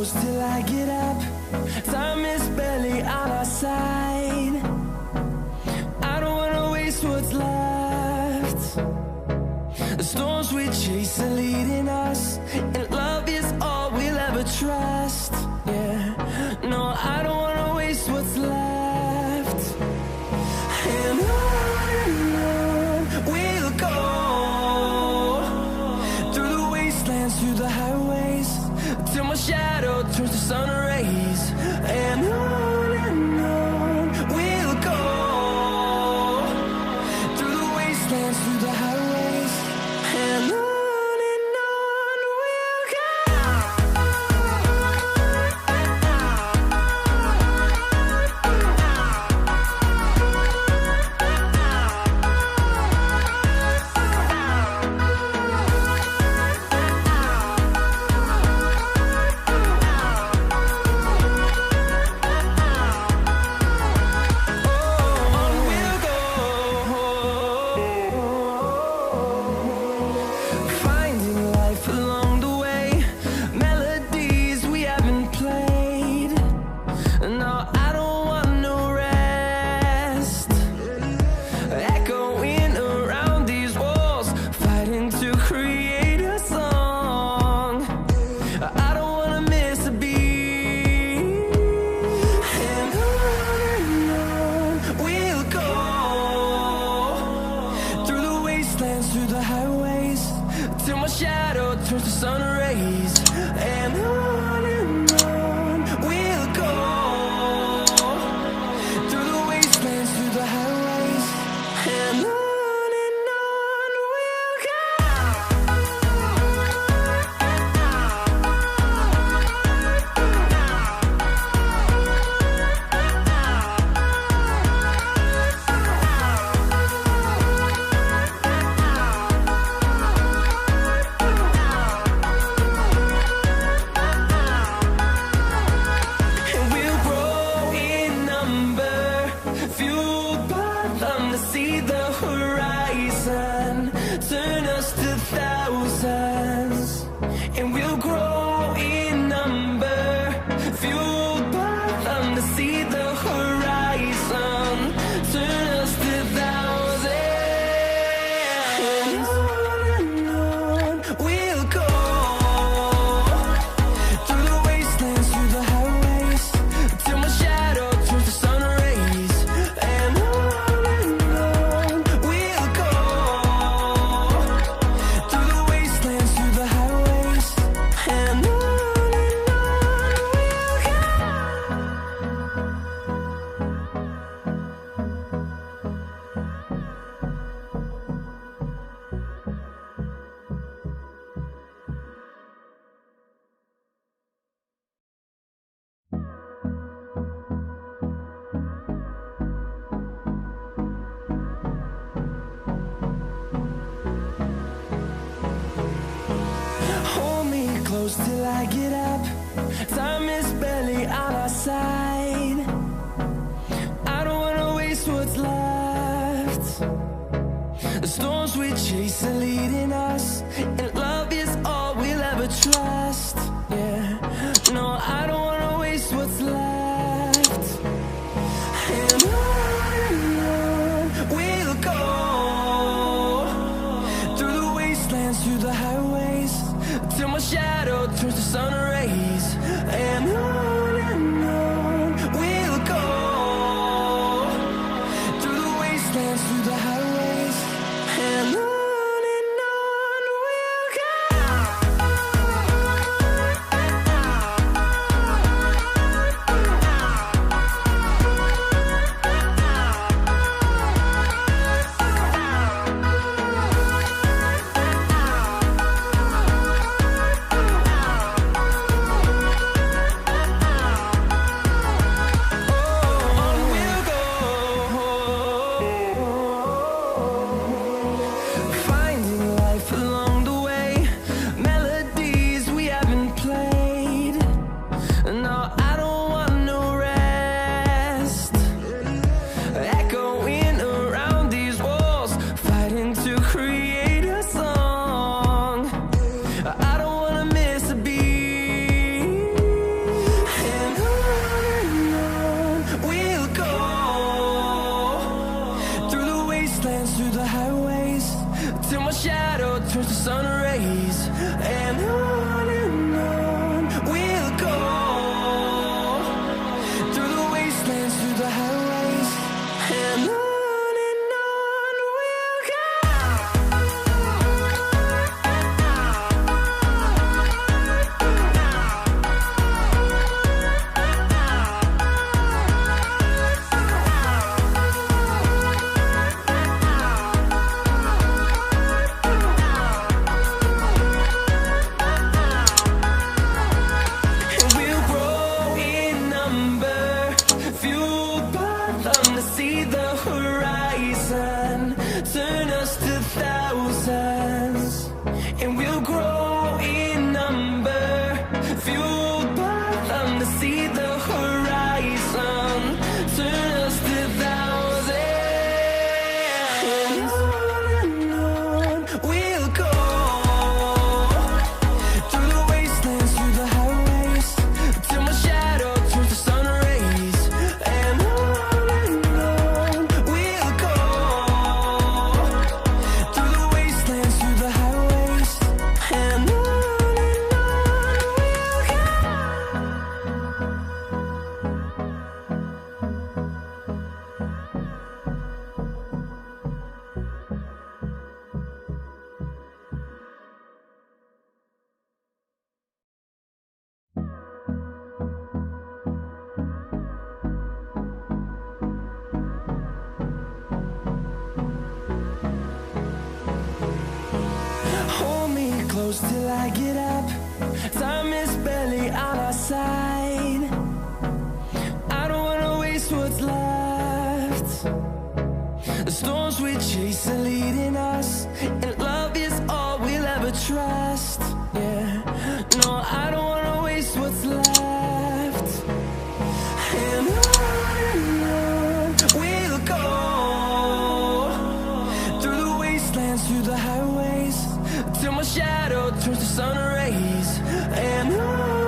close till I get up. Time is barely on our side. I don't wanna waste what's left. The storms we chase are leading us, and love is all we'll ever trust. Yeah, no, I don't wanna waste what's left. And on we'll go, through the wastelands, through the highways, till my shadow turns to sun rays. And on we'll go, through the wastelands, through the highways, and on we'll go. Through the highways, till my shadow turns to sun rays. And on we'll go, through the wastelands, through the highways, and on we'll go. See the horizon, turn us to thousands, and we'll grow in number, fueled by them. To see the horizon, turn us to thousands, and on we'll go, through the wastelands, through the highways, till my shadow turns to sun rays. And close till I get up. Time is barely on our side. I don't wanna waste what's left. The storms we chase are leading us, and love is all we'll ever trust. Yeah, no, I don't wanna waste what's left. And on we'll go, through the wastelands, through the highways, till my shadow turns to sun rays. And on we'll go, through the wastelands, through the highways, and on we'll go. sun rays. And on we'll go, through the wastelands, through the highways, and on we'll go. Turn us to thousands, and we'll grow in number, fueled by them to see the horizon. Turn us to thousands, and on we'll go, through the wastelands, through the highways, till my shadow turns to sun rays. And on we'll go, through the wastelands, through the highways, and on we'll go. Hold me close till I get up. Time is barely on our side. I don't wanna waste what's left. The storms we chase are leading us, and love is all we'll ever trust. Yeah, no, I don't wanna waste what's left. And on we'll go, through the wastelands, through the highways, till my shadow turns to sun rays. And on